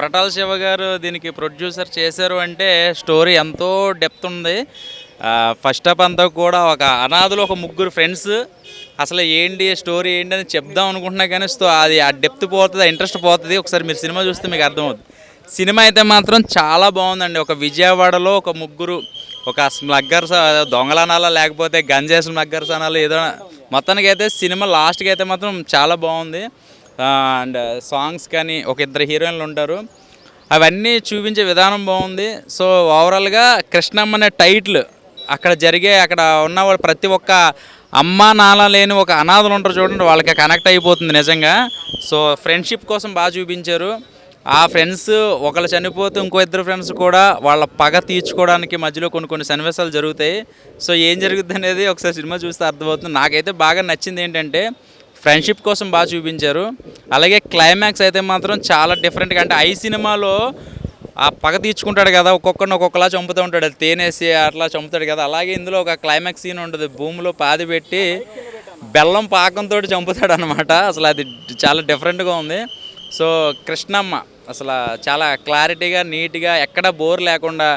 కొరటాల శివ గారు దీనికి ప్రొడ్యూసర్ చేశారు అంటే స్టోరీ ఎంతో డెప్త్ ఉంది. ఫస్ట్ హాఫ్ అంతా కూడా ఒక అనాథలు ఒక ముగ్గురు ఫ్రెండ్స్ అసలు ఏంటి స్టోరీ ఏంటి అని చెప్దాం అనుకుంటున్నా కానీ అది ఆ డెప్త్ పోతుంది, ఆ ఇంట్రెస్ట్ పోతుంది. ఒకసారి మీరు సినిమా చూస్తే మీకు అర్థమవుతుంది. సినిమా అయితే మాత్రం చాలా బాగుందండి. ఒక విజయవాడలో ఒక ముగ్గురు ఒక స్మగ్గర్స్ దొంగలనాలా లేకపోతే గంజేసిన స్మగ్గర్స్ అనాలి ఏదో మొత్తానికి అయితే సినిమా లాస్ట్కి అయితే మాత్రం చాలా బాగుంది. అండ్ సాంగ్స్ కానీ ఒక ఇద్దరు హీరోయిన్లు ఉంటారు, అవన్నీ చూపించే విధానం బాగుంది. సో ఓవరాల్గా కృష్ణమ్మ అనే టైటిల్ అక్కడ ఉన్న వాళ్ళు ప్రతి ఒక్క అమ్మ నాన్న లేని ఒక అనాథలు ఉంటారు చూడండి, వాళ్ళకి కనెక్ట్ అయిపోతుంది నిజంగా. సో ఫ్రెండ్షిప్ కోసం బాగా చూపించారు. ఆ ఫ్రెండ్స్ ఒకళ్ళు చనిపోతే ఇంకో ఇద్దరు ఫ్రెండ్స్ కూడా వాళ్ళ పగ తీర్చుకోవడానికి మధ్యలో కొన్ని సన్నివేశాలు జరుగుతాయి. సో ఏం జరుగుతుంది అనేది ఒకసారి సినిమా చూస్తే అర్థమవుతుంది. నాకైతే బాగా నచ్చింది ఏంటంటే ఫ్రెండ్షిప్ కోసం బాగా చూపించారు. అలాగే క్లైమాక్స్ అయితే మాత్రం చాలా డిఫరెంట్గా, అంటే ఐ సినిమాలో ఆ పగ తీర్చుకుంటాడు కదా, ఒక్కొక్కరిని ఒక్కొక్కలా చంపుతూ ఉంటాడు, అది తేనేసి అట్లా చంపుతాడు కదా, అలాగే ఇందులో ఒక క్లైమాక్స్ సీన్ ఉంటుంది, భూమిలో పాది పెట్టి బెల్లం పాకంతో చంపుతాడు అనమాట. అసలు అది చాలా డిఫరెంట్గా ఉంది. సో కృష్ణమ్మ అసలు చాలా క్లారిటీగా నీట్గా ఎక్కడ బోర్ లేకుండా,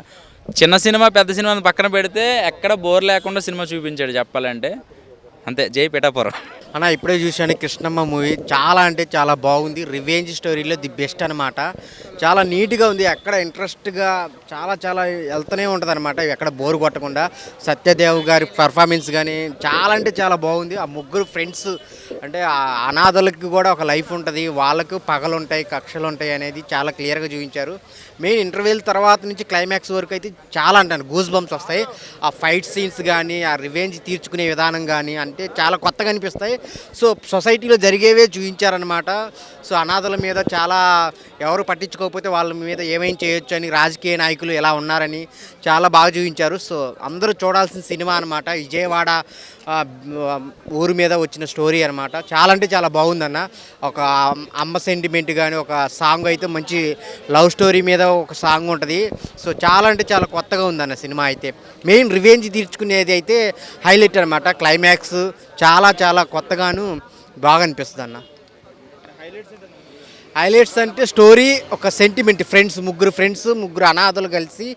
చిన్న సినిమా పెద్ద సినిమాని పక్కన పెడితే ఎక్కడ బోర్ లేకుండా సినిమా చూపించాడు చెప్పాలంటే. అంతే, జై పిఠాపురం అన్న. ఇప్పుడే చూశాను కృష్ణమ్మ మూవీ, చాలా అంటే చాలా బాగుంది. రివెంజ్ స్టోరీలో ది బెస్ట్ అనమాట. చాలా నీట్గా ఉంది, ఎక్కడ ఇంట్రెస్ట్గా చాలా చాలా వెళ్తూనే ఉంటుంది అనమాట, ఎక్కడ బోర్ కొట్టకుండా. సత్యదేవ్ గారి పర్ఫార్మెన్స్ కానీ చాలా అంటే చాలా బాగుంది. ఆ ముగ్గురు ఫ్రెండ్స్ అంటే ఆ అనాథలకి కూడా ఒక లైఫ్ ఉంటుంది, వాళ్ళకు పగలు ఉంటాయి, కక్షలు ఉంటాయి అనేది చాలా క్లియర్గా చూపించారు. మెయిన్ ఇంటర్వ్యూల తర్వాత నుంచి క్లైమాక్స్ వరకు అయితే చాలా అంటాను గూస్ బంప్స్ వస్తాయి. ఆ ఫైట్ సీన్స్ కానీ, ఆ రివెంజ్ తీర్చుకునే విధానం కానీ అంటే చాలా కొత్తగా అనిపిస్తాయి. సో సొసైటీలో జరిగేవే చూపించారనమాట. సో అనాథల మీద చాలా ఎవరు పట్టించుకోకపోతే వాళ్ళ మీద ఏమేం చేయొచ్చు అని, రాజకీయ నాయకులు ఎలా ఉన్నారని చాలా బాగా చూపించారు. సో అందరూ చూడాల్సిన సినిమా అనమాట. విజయవాడ ఊరి మీద వచ్చిన స్టోరీ అనమాట. చాలా అంటే చాలా బాగుందన్న. ఒక అమ్మ సెంటిమెంట్ కానీ, ఒక సాంగ్ అయితే మంచి లవ్ స్టోరీ మీద ఒక సాంగ్ ఉంటుంది. సో చాలా అంటే చాలా కొత్తగా ఉందన్న సినిమా అయితే. మెయిన్ రివెంజ్ తీర్చుకునేది అయితే హైలైట్ అనమాట. క్లైమాక్స్ చాలా చాలా కొత్తగాను బాగా అనిపిస్తుంది అన్న. హైలైట్స్ అంటే స్టోరీ, ఒక సెంటిమెంట్, ముగ్గురు అనాథలు కలిసి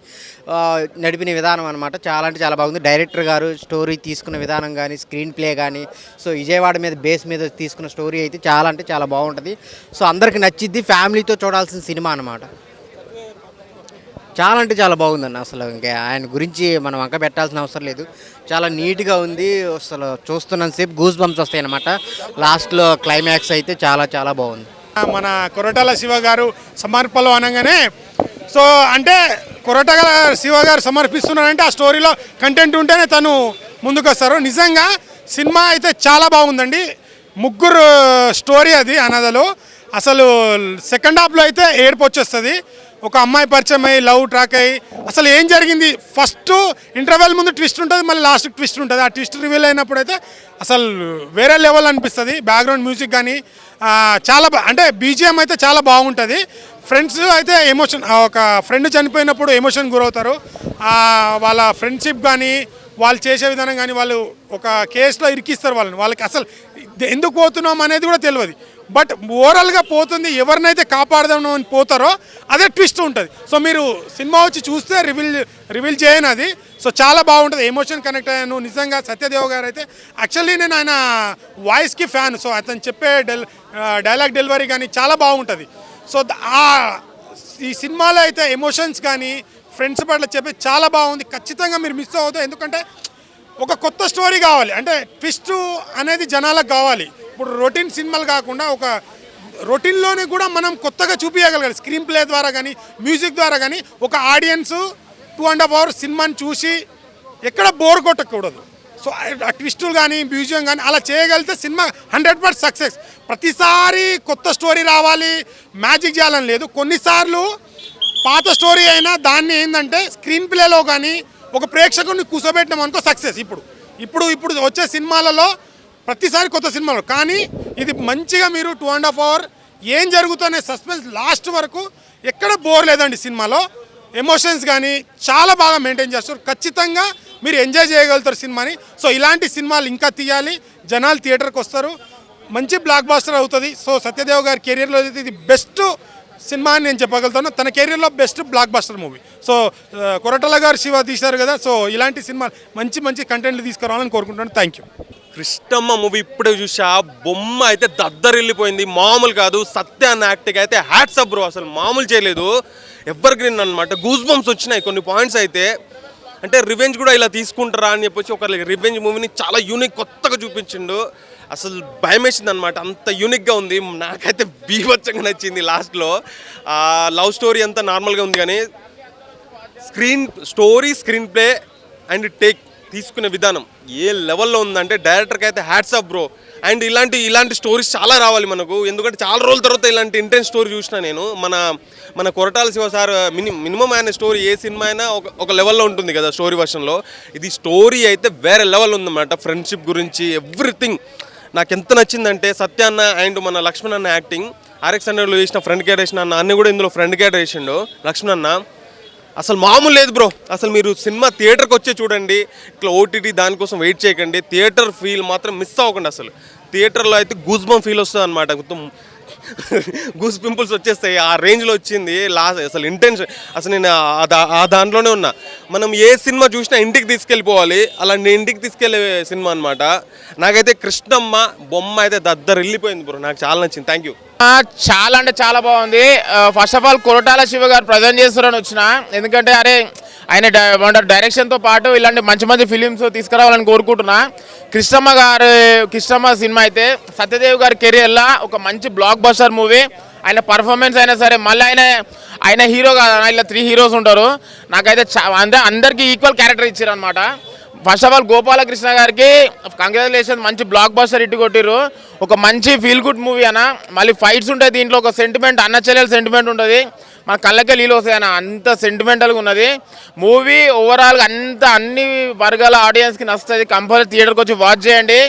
నడిపిన విధానం అనమాట. చాలా అంటే చాలా బాగుంది. డైరెక్టర్ గారు స్టోరీ తీసుకున్న విధానం కానీ, స్క్రీన్ ప్లే కానీ, సో విజయవాడ మీద బేస్ మీద తీసుకున్న స్టోరీ అయితే చాలా అంటే చాలా బాగుంటుంది. సో అందరికి నచ్చిద్ది, ఫ్యామిలీతో చూడాల్సిన సినిమా అనమాట. చాలా అంటే చాలా బాగుందన్న. అసలు ఇంకా ఆయన గురించి మనం వంక పెట్టాల్సిన అవసరం లేదు, చాలా నీట్గా ఉంది. అసలు చూస్తున్నంతసేపు గూస్ బంప్స్ వస్తాయి అనమాట. లాస్ట్లో క్లైమాక్స్ అయితే చాలా చాలా బాగుంది. మన కొరటాల శివ గారు సమర్పణలు అనగానే, సో అంటే కొరటాల శివ గారు సమర్పిస్తున్నారంటే ఆ స్టోరీలో కంటెంట్ ఉంటేనే తను ముందుకు వస్తారు. నిజంగా సినిమా అయితే చాలా బాగుందండి. ముగ్గురు స్టోరీ అది అనాథలు. అసలు సెకండ్ హాఫ్లో అయితే ఏడుపు వచ్చేస్తుంది. ఒక అమ్మాయి పరిచయం అయ్యి లవ్ ట్రాక్ అయ్యి అసలు ఏం జరిగింది, ఫస్ట్ ఇంటర్వెల్ ముందు ట్విస్ట్ ఉంటుంది, మళ్ళీ లాస్ట్ ట్విస్ట్ ఉంటుంది. ఆ ట్విస్ట్ రివీల్ అయినప్పుడు అయితే అసలు వేరే లెవెల్ అనిపిస్తుంది. బ్యాక్గ్రౌండ్ మ్యూజిక్ కానీ చాలా అంటే బీజిఎం అయితే చాలా బాగుంటుంది. ఫ్రెండ్స్ అయితే ఎమోషన్, ఒక ఫ్రెండ్ చనిపోయినప్పుడు ఎమోషన్ గురవుతారు. వాళ్ళ ఫ్రెండ్షిప్ కానీ, వాళ్ళు చేసే విధానం కానీ, వాళ్ళు ఒక కేసులో ఇరికిస్తారు వాళ్ళకి అసలు ఎందుకు పోతున్నాం అనేది కూడా తెలియదు, బట్ ఓవరాల్గా పోతుంది. ఎవరినైతే కాపాడదాం అని పోతారో అదే ట్విస్ట్ ఉంటుంది. సో మీరు సినిమా వచ్చి చూస్తే రివీల్ చేయను అది. సో చాలా బాగుంటుంది, ఎమోషన్ కనెక్ట్ అయ్యాను నిజంగా. సత్యదేవ్ గారు అయితే యాక్చువల్లీ నేను ఆయన వాయిస్కి ఫ్యాన్. సో అతను చెప్పే డైలాగ్ డెలివరీ కానీ చాలా బాగుంటుంది. సో ఈ సినిమాలో అయితే ఎమోషన్స్ కానీ, ఫ్రెండ్స్ పట్ల చెప్పే చాలా బాగుంది. ఖచ్చితంగా మీరు మిస్ అవుతారు, ఎందుకంటే ఒక కొత్త స్టోరీ కావాలి, అంటే ట్విస్ట్ అనేది జనాలకు కావాలి. ఇప్పుడు రొటీన్ సినిమాలు కాకుండా ఒక రొటీన్లోనే కూడా మనం కొత్తగా చూపించగలగాలి, స్క్రీన్ ప్లే ద్వారా కానీ, మ్యూజిక్ ద్వారా కానీ. ఒక ఆడియన్స్ 2.5 hours సినిమాని చూసి ఎక్కడ బోర్ కొట్టకూడదు. సో ఆ ట్విస్టులు కానీ, మ్యూజియం కానీ అలా చేయగలిగితే సినిమా 100% సక్సెస్. ప్రతిసారి కొత్త స్టోరీ రావాలి, మ్యాజిక్ చేయాలని లేదు. కొన్నిసార్లు పాత స్టోరీ అయినా దాన్ని ఏంటంటే స్క్రీన్ ప్లేలో కానీ ఒక ప్రేక్షకుడిని కూర్చోబెట్టినాం అనుకో సక్సెస్. ఇప్పుడు వచ్చే సినిమాలలో ప్రతిసారి కొత్త సినిమాలు, కానీ ఇది మంచిగా మీరు 2.5 hours ఏం జరుగుతుందనే సస్పెన్స్ లాస్ట్ వరకు ఎక్కడ బోర్ లేదండి సినిమాలో. ఎమోషన్స్ కానీ చాలా బాగా మెయింటైన్ చేస్తారు. ఖచ్చితంగా మీరు ఎంజాయ్ చేయగలుగుతారు సినిమాని. సో ఇలాంటి సినిమాలు ఇంకా తీయాలి, జనాలు థియేటర్కి వస్తారు, మంచి బ్లాక్ బాస్టర్ అవుతుంది. సో సత్యదేవ్ గారి కెరీర్లో ఇది బెస్ట్ సినిమా అని నేను చెప్పగలుగుతాను. తన కెరీర్లో best block buster movie. So Koratala గారు శివ తీశారు కదా, సో ఇలాంటి సినిమా మంచి మంచి కంటెంట్లు తీసుకురావాలని కోరుకుంటున్నాను. Thank you. కృష్ణమ్మ మూవీ ఇప్పుడే చూసా, బొమ్మ అయితే దద్దరిల్లిపోయింది, మామూలు కాదు. సత్య అన్న యాక్టింగ్ అయితే హ్యాట్స్ అప్ బ్రో, అసలు మామూలు చేయలేదు. ఎవర్ గ్రీన్ అనమాట, గూస్ బంప్స్ వచ్చినాయి కొన్ని పాయింట్స్ అయితే. అంటే రివెంజ్ కూడా ఇలా తీసుకుంటారా అని చెప్పొచ్చి ఒక రివెంజ్ మూవీని చాలా యూనిక్ కొత్తగా చూపించిండు. అసలు భయం వేసింది అనమాట, అంత యూనిక్గా ఉంది. నాకైతే బీభత్సంగా నచ్చింది. లాస్ట్లో లవ్ స్టోరీ అంతా నార్మల్గా ఉంది, కానీ స్క్రీన్ ప్లే అండ్ టేక్ తీసుకునే విధానం ఏ లెవెల్లో ఉందంటే డైరెక్టర్కి అయితే హ్యాట్స్ ఆఫ్ బ్రో. అండ్ ఇలాంటి స్టోరీస్ చాలా రావాలి మనకు, ఎందుకంటే చాలా రోజుల తర్వాత ఇలాంటి ఇంటెన్స్ స్టోరీ చూసిన నేను. మన కొరటాల శివ సార్ మినిమం ఆయన స్టోరీ ఏ సినిమా అయినా ఒక లెవెల్లో ఉంటుంది కదా స్టోరీ వర్షన్లో. ఇది స్టోరీ అయితే వేరే లెవెల్ ఉందన్నమాట. ఫ్రెండ్షిప్ గురించి ఎవ్రీథింగ్ నాకు ఎంత నచ్చిందంటే సత్య అన్న అండ్ మన లక్ష్మణ్ అన్న యాక్టింగ్. RX100లో చేసిన ఫ్రెండ్ క్యారెక్టర్ వేసిన అన్న కూడా ఇందులో ఫ్రెండ్ క్యారెక్టర్ వేసిండు లక్ష్మణ్ అన్న. అసలు మామూలు లేదు బ్రో. అసలు మీరు సినిమా థియేటర్కి వచ్చే చూడండి, ఇట్లా OTT దానికోసం వెయిట్ చేయకండి. థియేటర్ ఫీల్ మాత్రం మిస్ అవ్వకండి. అసలు థియేటర్లో అయితే గూస్ బంప్ ఫీల్ వస్తుంది అనమాట, మొత్తం గూస్ పింపుల్స్ వచ్చేస్తాయి. ఆ రేంజ్లో వచ్చింది లాస్ట్. అసలు ఇంటెన్షన్ అసలు నేను ఆ దాంట్లోనే ఉన్నా. మనం ఏ సినిమా చూసినా ఇంటికి తీసుకెళ్ళిపోవాలి, అలాంటి ఇంటికి తీసుకెళ్ళే సినిమా అనమాట. నాకైతే కృష్ణమ్మ బొమ్మ అయితే దద్దరిల్లిపోయింది బ్రో, నాకు చాలా నచ్చింది. Thank you. చాలా అంటే చాలా బాగుంది. First of all Koratala Shiva గారు ప్రజెంట్ చేస్తారని వచ్చిన, ఎందుకంటే ఆయన డైరెక్షన్తో పాటు ఇలాంటి మంచి మంచి ఫిలిమ్స్ తీసుకురావాలని కోరుకుంటున్నా. కృష్ణమ్మ సినిమా అయితే సత్యదేవ్ గారి కెరియర్లో ఒక మంచి బ్లాక్ బస్టర్ మూవీ. ఆయన పర్ఫార్మెన్స్ అయినా సరే, మళ్ళీ ఆయన హీరో కాదు, ఇలా 3 హీరోస్ ఉంటారు. నాకైతే అందరికీ ఈక్వల్ క్యారెక్టర్ ఇచ్చారు అనమాట. ఫస్ట్ ఆఫ్ ఆల్ గోపాలకృష్ణ గారికి కంగ్రాచులేషన్, మంచి బ్లాక్ బస్టర్ ఇట్టు కొట్టిర్రు. ఒక మంచి ఫీల్ గుడ్ మూవీ అన్న. మళ్ళీ ఫైట్స్ ఉంటాయి దీంట్లో, ఒక సెంటిమెంట్, అన్న చెల్లెల సెంటిమెంట్ ఉంటుంది. మన కళ్ళకే నీళ్ళు వస్తాయి అన్న, అంత సెంటిమెంటల్గా ఉన్నది మూవీ. ఓవరాల్గా అన్ని వర్గాల ఆడియన్స్కి నచ్చుతుంది. కంపల్సరీ థియేటర్కి వచ్చి వాచ్ చేయండి.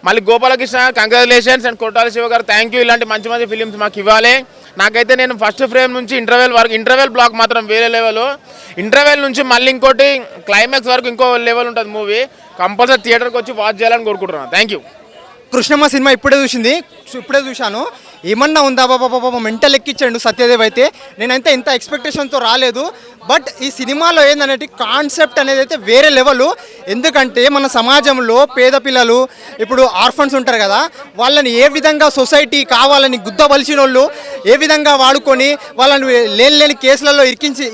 మళ్ళీ గోపాలకృష్ణ కంగ్రాచులేషన్స్ అండ్ కొరటాల శివ గారు థ్యాంక్ యూ. ఇలాంటి మంచి మంచి ఫిలిమ్స్ మాకు ఇవ్వాలి. నాకైతే నేను ఫస్ట్ ఫ్రేమ్ నుంచి ఇంటర్వెల్ బ్లాక్ మాత్రం వేరే లెవెల్. ఇంటర్వెల్ నుంచి మళ్ళీ ఇంకోటి క్లైమాక్స్ వరకు ఇంకో లెవెల్ ఉంటుంది మూవీ. కంపల్సరీ థియేటర్కి వచ్చి వాచ్ చేయాలని కోరుకుంటున్నాను. Thank you. కృష్ణమ్మ సినిమా ఇప్పుడే చూశాను. ఏమన్నా ఉందా బాబా, మెంటల్ ఎక్కించండు సత్యదేవ్ అయితే. నేనైతే ఇంత ఎక్స్పెక్టేషన్తో రాలేదు. బట్ ఈ సినిమాలో ఏంటంటే కాన్సెప్ట్ అనేది అయితే వేరే లెవెల్. ఎందుకంటే మన సమాజంలో పేద పిల్లలు, ఇప్పుడు ఆర్ఫన్స్ ఉంటారు కదా, వాళ్ళని ఏ విధంగా సొసైటీ కావాలని గుద్దబలిసిన వాళ్ళు ఏ విధంగా వాడుకొని వాళ్ళని లేని కేసులలో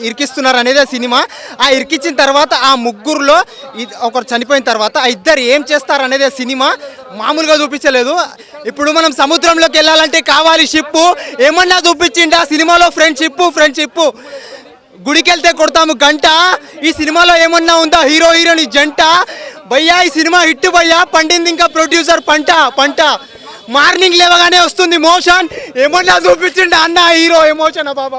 ఇరికిస్తున్నారు అనేది సినిమా. ఆ ఇరికించిన తర్వాత ఆ ముగ్గురులో ఒకరు చనిపోయిన తర్వాత ఆ ఇద్దరు ఏం చేస్తారు అనేది సినిమా. మామూలుగా చూపించలేదు. ఇప్పుడు మనం సముద్రంలోకి వెళ్ళాలంటే కావాలి షిప్పు, ఏమన్నా చూపించిండి ఆ సినిమాలో ఫ్రెండ్షిప్. గుడికి వెళ్తే కొడతాము గంట. ఈ సినిమాలో ఏమన్నా ఉందా హీరో హీరోని జంట? భయ్యా ఈ సినిమా హిట్ భయ్యా, పండింది ఇంకా ప్రొడ్యూసర్ పంట. మార్నింగ్ లేవగానే వస్తుంది మోషన్, ఏమన్నా చూపించిండి అన్న హీరో ఎమోషన్. బాబా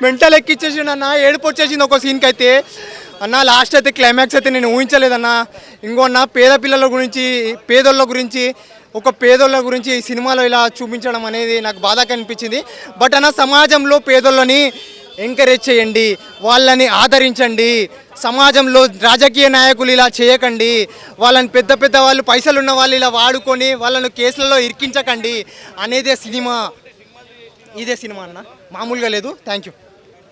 మెంటల్ ఎక్కిచ్చేసిండు అన్న, ఏడుపు వచ్చేసింది ఒక సీన్కి అయితే అన్న. లాస్ట్ అయితే క్లైమాక్స్ అయితే నేను ఊహించలేదన్న. ఇంకొన్న పేదోళ్ళ గురించి ఈ సినిమాలో ఇలా చూపించడం అనేది నాకు బాధగా అనిపించింది. బట్ అన్న సమాజంలో పేదోళ్ళని ఎంకరేజ్ చేయండి, వాళ్ళని ఆదరించండి. సమాజంలో రాజకీయ నాయకులు ఇలా చేయకండి. వాళ్ళని పెద్ద వాళ్ళు, పైసలు ఉన్న వాళ్ళు ఇలా వాడుకొని వాళ్ళను కేసులలో ఇరికించకండి అనేదే సినిమా. ఇదే సినిమా అన్న, మామూలుగా లేదు. Thank you.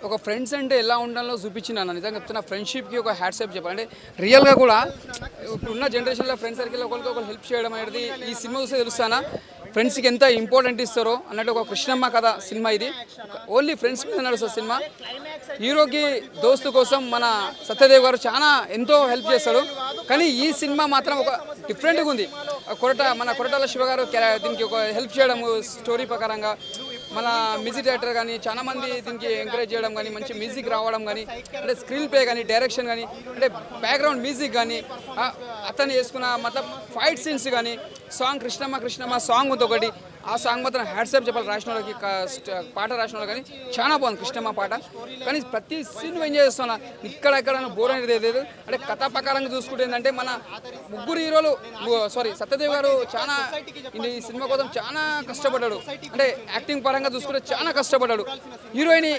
ఒక ఫ్రెండ్స్ అంటే ఎలా ఉండాలో చూపించిన నిజంగా చెప్తున్నా. ఫ్రెండ్షిప్కి ఒక హ్యాట్సాప్ చెప్పాలంటే రియల్గా కూడా ఇప్పుడున్న జనరేషన్లో ఫ్రెండ్స్ సర్కిల్ ఒకరికి హెల్ప్ చేయడం అనేది ఈ సినిమా చూస్తే తెలుస్తానా ఫ్రెండ్స్కి ఎంత ఇంపార్టెంట్ ఇస్తారో అన్నట్టు. ఒక కృష్ణమ్మ కథ సినిమా ఇది. ఓన్లీ ఫ్రెండ్స్ మీద నడుస్తుంది సినిమా. హీరోకి దోస్తు కోసం మన సత్యదేవ్ గారు చాలా ఎంతో హెల్ప్ చేస్తాడు. కానీ ఈ సినిమా మాత్రం ఒక డిఫరెంట్గా ఉంది. మన కొరటాల శివ గారు దీనికి ఒక హెల్ప్ చేయడం స్టోరీ ప్రకారంగా. మన మ్యూజిక్ డైరెక్టర్ కానీ చాలా మంది దీనికి ఎంకరేజ్ చేయడం కానీ, మంచి మ్యూజిక్ రావడం కానీ, అంటే స్క్రీన్ ప్లే కానీ, డైరెక్షన్ కానీ, అంటే బ్యాక్గ్రౌండ్ మ్యూజిక్ కానీ, అతను చేసుకున్న మొత్తం ఫైట్ సీన్స్ కానీ, సాంగ్ కృష్ణమ్మ సాంగ్ ఉంది ఒకటి. ఆ సాంగ్ మాత్రం హ్యాట్సాప్ చెప్పాలి రాసిన వాళ్ళకి, పాట రాసిన వాళ్ళు కానీ చాలా బాగుంది కృష్ణమ్మ పాట. కానీ ప్రతి సీన్ ఎంజాయ్ చేస్తున్నా, ఇక్కడ బోర్ అనేది లేదు. అంటే కథా ప్రకారంగా చూసుకుంటే ఏంటంటే మన ముగ్గురు హీరోలు సత్యదేవ్ గారు చాలా ఈ సినిమా కోసం చాలా కష్టపడ్డాడు. అంటే యాక్టింగ్ పరంగా చూసుకుంటే చాలా కష్టపడ్డాడు. హీరోయిన్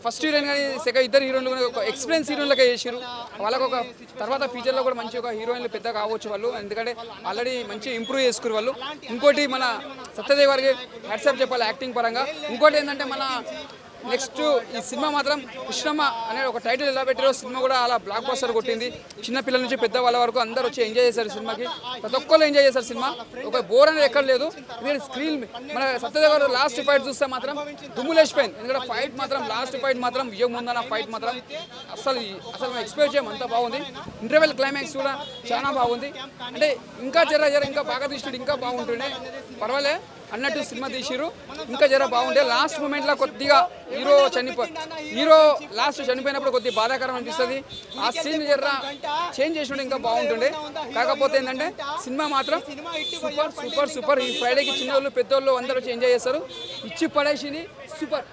ఫస్ట్ హీరోయిన్ కానీ ఇద్దరు హీరోయిన్లు కూడా ఒక ఎక్స్పీరియన్స్ హీరోయిన్లకే చేసారు. వాళ్ళకు ఒక తర్వాత ఫ్యూచర్లో కూడా మంచి ఒక హీరోయిన్లు పెద్ద కావచ్చు వాళ్ళు, ఎందుకంటే ఆల్రెడీ మంచి ఇంప్రూవ్ చేసుకురు వాళ్ళు. ఇంకోటి మన సత్యదేవ్ గారికి హ్యాట్సాప్ చెప్పాలి యాక్టింగ్ పరంగా. ఇంకోటి ఏంటంటే మన నెక్స్ట్ ఈ సినిమా మాత్రం కృష్ణమ్మ అనే ఒక టైటిల్ ఎలా పెట్టారో సినిమా కూడా అలా బ్లాక్ బస్టర్ కొట్టింది. చిన్న పిల్లల నుంచి పెద్ద వాళ్ళ వరకు అందరూ వచ్చి ఎంజాయ్ చేశారు సినిమాకి. ప్రతి ఒక్కళ్ళు ఎంజాయ్ చేశారు సినిమా. ఒక బోర్ అనేది ఎక్కడ లేదు. ఎందుకంటే స్క్రీన్ మన సత్యదేవ్ గారు లాస్ట్ ఫైట్ చూస్తే మాత్రం దుమ్ములేసిపోయింది. ఎందుకంటే ఫైట్ మాత్రం లాస్ట్ ఫైట్ మాత్రం విజయం ముందన్న ఫైట్ మాత్రం అసలు మేము ఎక్స్పెక్ట్ చేయం, అంత బాగుంది. ఇంటర్వెల్ క్లైమాక్స్ కూడా చాలా బాగుంది. అంటే ఇంకా ఇంకా బాగా తీసినట్టు ఇంకా బాగుంటుండే, పర్వాలే అన్నట్టు సినిమా తీసిరు. ఇంకా బాగుండే. లాస్ట్ మూమెంట్లో కొద్దిగా హీరో లాస్ట్ చనిపోయినప్పుడు కొద్దిగా బాధాకరం అనిపిస్తుంది. ఆ సీన్ చేంజ్ చేసినట్టు ఇంకా బాగుంటుండే. కాకపోతే ఏంటంటే సినిమా మాత్రం సూపర్ సూపర్ సూపర్. ఈ ఫ్రైడేకి చిన్నోళ్ళు పెద్దోళ్ళు అందరూ వచ్చి ఎంజాయ్ చేస్తారు. ఇచ్చి పడేసింది సూపర్.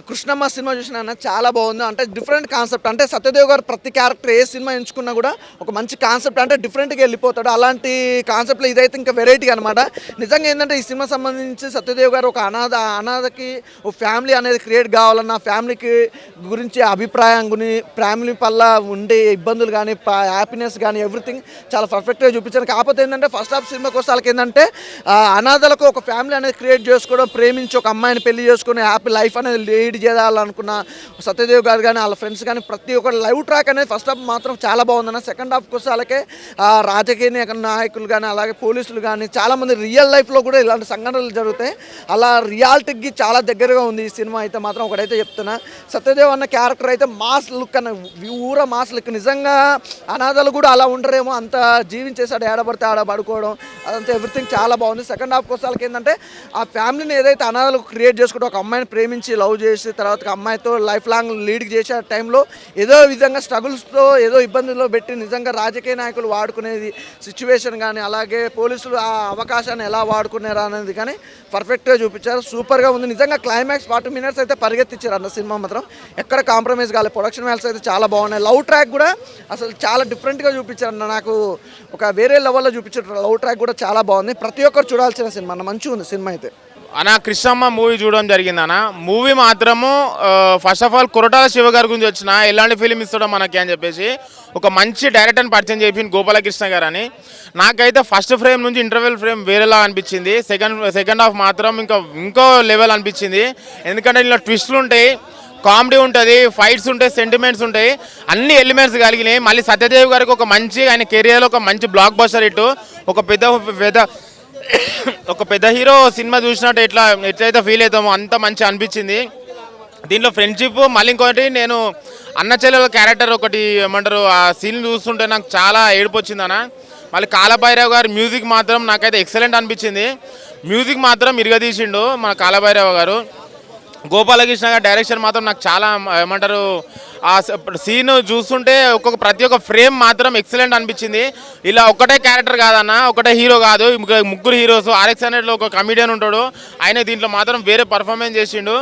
కృష్ణమ్మ సినిమా చూసిన చాలా బాగుంది. అంటే డిఫరెంట్ కాన్సెప్ట్, అంటే సత్యదేవ్ గారు ప్రతి క్యారెక్టర్ ఏ సినిమా ఎంచుకున్నా కూడా ఒక మంచి కాన్సెప్ట్, అంటే డిఫరెంట్గా వెళ్ళిపోతాడు. అలాంటి కాన్సెప్ట్లో ఇదైతే ఇంకా వెరైటీగా అనమాట. నిజంగా ఏంటంటే ఈ సినిమా సంబంధించి సత్యదేవ్ గారు ఒక అనాథకి ఒక ఫ్యామిలీ అనేది క్రియేట్ కావాలన్న, ఫ్యామిలీకి గురించి అభిప్రాయం ఫ్యామిలీ పల్ల ఉండే ఇబ్బందులు కానీ హ్యాపీనెస్ కానీ ఎవ్రీథింగ్ చాలా పర్ఫెక్ట్గా చూపించారు. కాకపోతే ఏంటంటే ఫస్ట్ హాఫ్ సినిమాకి వస్తే వాళ్ళకి ఏంటంటే అనాథలకు ఒక ఫ్యామిలీ అనేది క్రియేట్ చేసుకోవడం, ప్రేమించి ఒక అమ్మాయిని పెళ్లి చేసుకుని హ్యాపీ లైఫ్ అనేది లీడ్ చేయాలనుకున్న సత్యదేవ్ గారు కానీ వాళ్ళ ఫ్రెండ్స్ కానీ ప్రతి ఒక్క లైవ్ ట్రాక్ అనేది ఫస్ట్ హాఫ్ మాత్రం చాలా బాగుందన్న. సెకండ్ హాఫ్కి వస్తే అలాగే రాజకీయ నాయకులు కానీ అలాగే పోలీసులు కానీ చాలామంది రియల్ లైఫ్లో కూడా ఇలాంటి సంఘటనలు జరుగుతాయి. అలా రియాలిటీకి చాలా దగ్గరగా ఉంది ఈ సినిమా అయితే మాత్రం. ఒకటైతే చెప్తున్నా, సత్యదేవ్ అన్న క్యారెక్టర్ అయితే మాస్ లుక్ అన్న మాస్ లుక్. నిజంగా అనాథలు కూడా అలా ఉండరేమో, అంత జీవించేసాడు, ఏడబడితే ఆడ పడుకోవడం, అదంతా ఎవ్రీథింగ్ చాలా బాగుంది. సెకండ్ హాఫ్కి వస్తే వాళ్ళకి ఏంటంటే ఆ ఫ్యామిలీని ఏదైతే అనాథలకు క్రియేట్ చేసుకుంటే ఒక అమ్మాయిని ప్రేమించి లవ్ చేసి తర్వాత అమ్మాయితో లైఫ్ లాంగ్ లీడ్ చేసే టైంలో ఏదో విధంగా స్ట్రగుల్స్తో ఏదో ఇబ్బందుల్లో పెట్టి నిజంగా రాజకీయ నాయకులు వాడుకునేది సిచ్యువేషన్ కానీ అలాగే పోలీసులు ఆ అవకాశాన్ని ఎలా వాడుకున్నారు అనేది కానీ పర్ఫెక్ట్గా చూపించారు. సూపర్గా ఉంది. నిజంగా క్లైమాక్స్ 40 minutes అయితే పరిగెత్తించారు అన్న. సినిమా మాత్రం ఎక్కడ కాంప్రమైజ్ కాలేదు. ప్రొడక్షన్ వాల్యూస్ అయితే చాలా బాగున్నాయి. లవ్ ట్రాక్ కూడా అసలు చాలా డిఫరెంట్గా చూపించారు అన్న. నాకు ఒక వేరే లెవెల్లో చూపించారు. లవ్ ట్రాక్ కూడా చాలా బాగుంది. ప్రతి ఒక్కరు చూడాల్సిన సినిమా అన్న. మంచిగా ఉంది సినిమా అయితే. అన్న కృష్ణమ్మ మూవీ చూడడం జరిగింది అన్న. మూవీ మాత్రము first of all Koratala Shiva గారి గురించి వచ్చిన ఎలాంటి ఫిలిం ఇస్తాడో మనకి అని చెప్పేసి ఒక మంచి డైరెక్టర్ని పరిచయం చేసింది గోపాలకృష్ణ గారు అని. నాకైతే ఫస్ట్ ఫ్రేమ్ నుంచి ఇంటర్వెల్ ఫ్రేమ్ వేరేలా అనిపించింది. సెకండ్ హాఫ్ మాత్రం ఇంకో లెవెల్ అనిపించింది. ఎందుకంటే ఇలా ట్విస్టులు ఉంటాయి, కామెడీ ఉంటుంది, ఫైట్స్ ఉంటాయి, సెంటిమెంట్స్ ఉంటాయి, అన్ని ఎలిమెంట్స్ కలిగినాయి. మళ్ళీ సత్యదేవ్ గారికి ఒక మంచి ఆయన కెరియర్లో ఒక మంచి బ్లాక్ బస్టర్ హిట్, ఒక పెద్ద హీరో సినిమా చూసినట్టు ఎట్లయితే ఫీల్ అవుతామో అంత మంచి అనిపించింది. దీంట్లో ఫ్రెండ్షిప్, మళ్ళీ ఇంకోటి నేను అన్న చెల్లెల క్యారెక్టర్ ఒకటి ఏమంటారు ఆ సీన్ చూస్తుంటే నాకు చాలా ఏడుపు వచ్చింది అన్న. మళ్ళీ కాలభైరవ్ గారు మ్యూజిక్ మాత్రం నాకైతే ఎక్సలెంట్ అనిపించింది. మ్యూజిక్ మాత్రం ఇరగదీసిండు మన కాలభైరవ్ గారు. గోపాలకృష్ణ గారి డైరెక్షన్ మాత్రం నాకు చాలా ఏమంటారు ఆ సీన్ చూస్తుంటే ప్రతి ఒక్క ఫ్రేమ్ మాత్రం ఎక్సలెంట్ అనిపించింది. ఇలా ఒకటే క్యారెక్టర్ కాదన్న, ఒకటే హీరో కాదు, ముగ్గురు హీరోస్. RX హండ్రెడ్లో ఒక కమిడియన్ ఉంటాడు, ఆయన దీంట్లో మాత్రం వేరే పర్ఫార్మెన్స్ చేసిండు.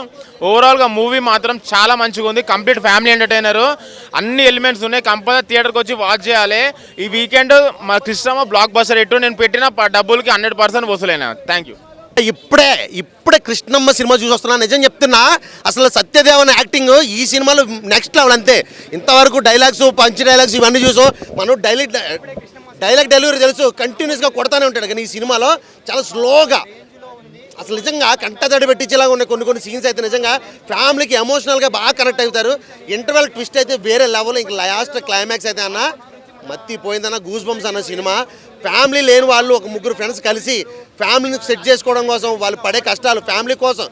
ఓవరాల్గా మూవీ మాత్రం చాలా మంచిగా ఉంది. కంప్లీట్ ఫ్యామిలీ ఎంటర్టైనర్, అన్ని ఎలిమెంట్స్ ఉన్నాయి. కంపల్సరీ థియేటర్కి వచ్చి వాచ్ చేయాలి. ఈ వీకెండ్ మా కృష్ణమ్మ బ్లాక్ బస్టర్ ఎట్టు నేను పెట్టిన డబ్బులకి 100% వసూలైనా. Thank you. ఇప్పుడే కృష్ణమ్మ సినిమా చూసి వస్తున్నా. నిజం చెప్తున్నా, అసలు సత్యదేవన్ యాక్టింగ్ ఈ సినిమాలో నెక్స్ట్ లెవెల్. అంతే, ఇంతవరకు డైలాగ్స్, పంచ్ డైలాగ్స్ ఇవన్నీ చూసాం మనం. డైలాగ్ డెలివరీ తెలుసు, కంటిన్యూస్గా కొడతానే ఉంటాడు. కానీ ఈ సినిమాలో చాలా స్లోగా అసలు నిజంగా కంటతడి పెట్టించేలాగా ఉన్నాయి కొన్ని సీన్స్ అయితే. నిజంగా ఫ్యామిలీకి ఎమోషనల్గా బాగా కనెక్ట్ అవుతారు. ఇంటర్వెల్ ట్విస్ట్ అయితే వేరే లెవెల్. ఇంక లాస్ట్ క్లైమాక్స్ అయితే అన్న మత్తిపోయిందన్న, గూస్ బంప్స్ అన్న సినిమా. ఫ్యామిలీ లేని వాళ్ళు ఒక ముగ్గురు ఫ్రెండ్స్ కలిసి ఫ్యామిలీని సెట్ చేసుకోవడం కోసం, వాళ్ళు పడే కష్టాలు ఫ్యామిలీ కోసం,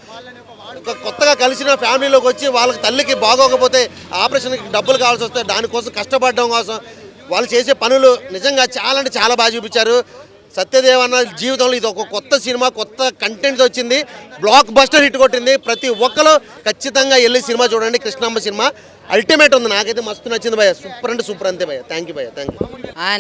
ఒక కొత్తగా కలిసిన ఫ్యామిలీలోకి వచ్చి వాళ్ళకి తల్లికి బాగోకపోతే ఆపరేషన్కి డబ్బులు కావాల్సి వస్తే దానికోసం కష్టపడడం కోసం వాళ్ళు చేసే పనులు నిజంగా చాలా అంటే చాలా బాగా చూపించారు. సత్యదేవ్ అన్న జీవితంలో ఇది ఒక కొత్త సినిమా, కొత్త కంటెంట్ వచ్చింది, బ్లాక్ బస్టర్ హిట్ కొట్టింది. ప్రతి ఒక్కరు ఖచ్చితంగా వెళ్ళి సినిమా చూడండి. కృష్ణమ్మ సినిమా అల్టిమేట్ ఉంది. నాకైతే మస్తు నచ్చింది భయ్య. సూపర్ అంటే సూపర్. అంతే భయ్య. థ్యాంక్ యూ భయ్య. Thank you.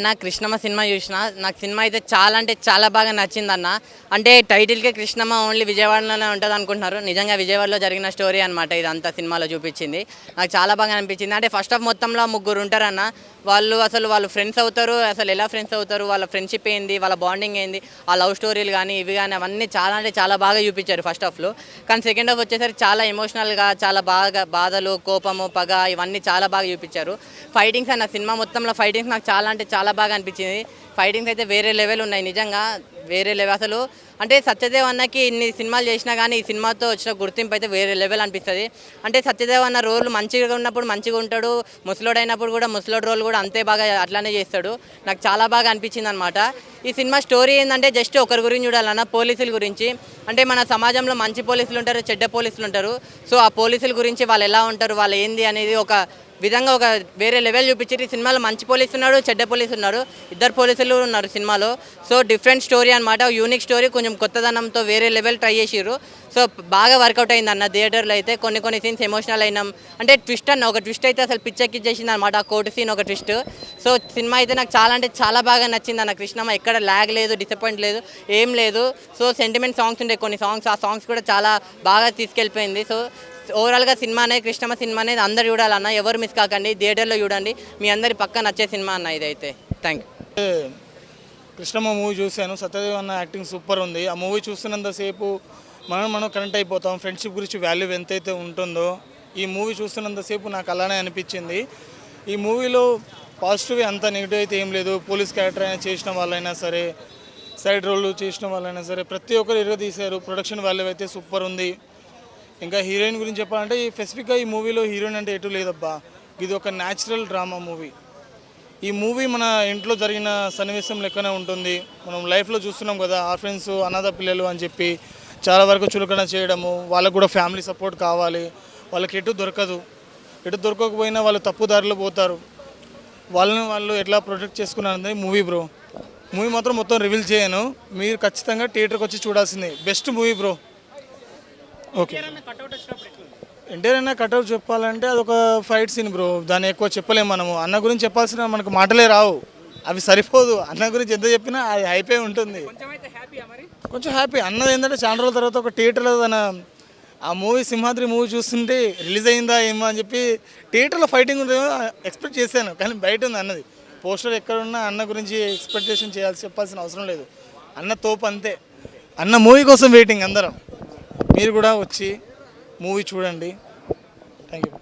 నాకు కృష్ణమ్మ సినిమా చూసిన, నాకు సినిమా అయితే చాలా అంటే చాలా బాగా నచ్చింది అన్న. అంటే టైటిల్కే కృష్ణమ్మ ఓన్లీ విజయవాడలోనే ఉంటుంది అనుకుంటున్నారు. నిజంగా విజయవాడలో జరిగిన స్టోరీ అనమాట ఇదంతా సినిమాలో చూపించింది. నాకు చాలా బాగా అనిపించింది. అంటే ఫస్ట్ హాఫ్ మొత్తంలో ముగ్గురు ఉంటారన్న. వాళ్ళు ఫ్రెండ్స్ అవుతారు. అసలు ఎలా ఫ్రెండ్స్ అవుతారు, వాళ్ళ ఫ్రెండ్షిప్ ఏంది, వాళ్ళ బాండింగ్ ఏంది, ఆ లవ్ స్టోరీలు కానీ ఇవి కానీ అవన్నీ చాలా అంటే చాలా బాగా చూపించారు ఫస్ట్ హాఫ్లో. కానీ సెకండ్ హాఫ్ వచ్చేసరికి చాలా ఎమోషనల్గా, చాలా బాగా బాధలు, కోపము, పగ ఇవన్నీ చాలా బాగా చూపించారు. ఫైటింగ్స్ అన్న సినిమా మొత్తంలో ఫైటింగ్స్ నాకు చాలా అంటే చాలా బాగా అనిపించింది. ఫైటింగ్స్ అయితే వేరే లెవెల్ ఉన్నాయి, నిజంగా వేరే లెవెల్. అసలు అంటే సత్యదేవ్ అన్నకి ఇన్ని సినిమాలు చేసినా కానీ ఈ సినిమాతో వచ్చిన గుర్తింపు అయితే వేరే లెవెల్ అనిపిస్తుంది. అంటే సత్యదేవ్ అన్న రోల్ మంచిగా ఉన్నప్పుడు మంచిగా ఉంటాడు, ముసలోడైనప్పుడు కూడా ముసలోడు రోల్ కూడా అంతే బాగా అట్లానే చేస్తాడు. నాకు చాలా బాగా అనిపించింది అనమాట. ఈ సినిమా స్టోరీ ఏంటంటే జస్ట్ ఒకరి గురించి చూడాలన్న, పోలీసుల గురించి. అంటే మన సమాజంలో మంచి పోలీసులు ఉంటారు, చెడ్డ పోలీసులు ఉంటారు. సో ఆ పోలీసుల గురించి వాళ్ళు ఎలా ఉంటారు, వాళ్ళు ఏంది అనేది ఒక విధంగా ఒక వేరే లెవెల్ చూపించారు. ఈ సినిమాలో మంచి పోలీసు ఉన్నాడు, చెడ్డ పోలీసు ఉన్నారు, ఇద్దరు పోలీసులు ఉన్నారు సినిమాలో. సో డిఫరెంట్ స్టోరీ అనమాట, యూనిక్ స్టోరీ, కొంచెం కొత్తదనంతో వేరే లెవెల్ ట్రై చేసిర్రు. సో బాగా వర్కౌట్ అయింది అన్న. థియేటర్లో అయితే కొన్ని సీన్స్ ఎమోషనల్ అయినాం. అంటే ట్విస్ట్ అన్న, ఒక ట్విస్ట్ అయితే అసలు పిచ్చెక్కిచ్చేసింది అనమాట, ఆ కోర్టు సీన్ ఒక ట్విస్ట్. సో సినిమా అయితే నాకు చాలా అంటే చాలా బాగా నచ్చింది అన్న. కృష్ణమ్మ ఎక్కడ ల్యాగ్ లేదు, డిసప్పాయింట్ లేదు, ఏం లేదు. సో సెంటిమెంట్ సాంగ్స్ ఉండే కొన్ని సాంగ్స్, ఆ సాంగ్స్ కూడా చాలా బాగా తీసుకెళ్ళిపోయింది. సో ఓవరాల్గా సినిమా అనేది, కృష్ణమ్మ సినిమా అనేది అందరు చూడాలన్న, ఎవరు మిస్ కాకండి, థియేటర్లో చూడండి, మీ అందరి పక్క నచ్చే సినిమా అన్న ఇదైతే. Thank you. కృష్ణమ్మ మూవీ చూశాను, సత్యదేవ్ అన్న యాక్టింగ్ సూపర్ ఉంది. ఆ మూవీ చూస్తున్నంతసేపు మనం కనెక్ట్ అయిపోతాం. ఫ్రెండ్షిప్ గురించి వాల్యూ ఎంతైతే ఉంటుందో ఈ మూవీ చూస్తున్నంతసేపు నాకు అలానే అనిపించింది. ఈ మూవీలో పాజిటివ్ అంత నెగిటివ్ అయితే ఏం లేదు. పోలీస్ క్యారెక్టర్ అయినా చేసిన వాళ్ళైనా సరే, సైడ్ రోల్ చేసిన వాళ్ళైనా సరే, ప్రతి ఒక్కరు ఇరగ తీశారు. ప్రొడక్షన్ వాల్యూ అయితే సూపర్ ఉంది. ఇంకా హీరోయిన్ గురించి చెప్పాలంటే ఈ స్పెసిఫిక్గా ఈ మూవీలో హీరోయిన్ అంటే ఎటు లేదబ్బా, ఇది ఒక న్యాచురల్ డ్రామా మూవీ. ఈ మూవీ మన ఇంట్లో జరిగిన సన్నివేశం లెక్కనే ఉంటుంది. మనం లైఫ్లో చూస్తున్నాం కదా, ఆర్ఫెన్స్, అనాథ పిల్లలు అని చెప్పి చాలా వరకు చులకన చేయడము, వాళ్ళకు కూడా ఫ్యామిలీ సపోర్ట్ కావాలి, వాళ్ళకి ఎటు దొరకకపోయినా వాళ్ళు తప్పుదారిలో పోతారు, వాళ్ళు ఎట్లా ప్రొటెక్ట్ చేసుకున్నారనేది మూవీ బ్రో. మూవీ మాత్రం మొత్తం రివీల్ చేయను, మీరు ఖచ్చితంగా థియేటర్కి వచ్చి చూడాల్సిందే. Best movie bro. Okay. NTR అన్న కట్అవుట్ చెప్పాలంటే అదొక ఫైట్ సీన్ బ్రో, దాన్ని ఎక్కువ చెప్పలేము మనము. అన్న గురించి చెప్పాల్సిన మనకు మాటలే రావు, అవి సరిపోదు. అన్న గురించి ఎంత చెప్పినా అది అయిపోయి ఉంటుంది. కొంచెం హ్యాపీ. అన్నది ఏంటంటే చాలా రోజుల తర్వాత ఒక థియేటర్లో ఆ మూవీ సింహాద్రి మూవీ చూస్తుంటే రిలీజ్ అయిందా ఏమో అని చెప్పి థియేటర్లో ఫైటింగ్ ఉంటుందో ఎక్స్పెక్ట్ చేశాను, కానీ బయట ఉంది అన్నది. పోస్టర్ ఎక్కడున్నా అన్న గురించి ఎక్స్పెక్టేషన్ చెప్పాల్సిన అవసరం లేదు. అన్న తోపు అంతే. అన్న మూవీ కోసం వెయిటింగ్ అందరం. మీరు కూడా వచ్చి మూవీ చూడండి. Thank you.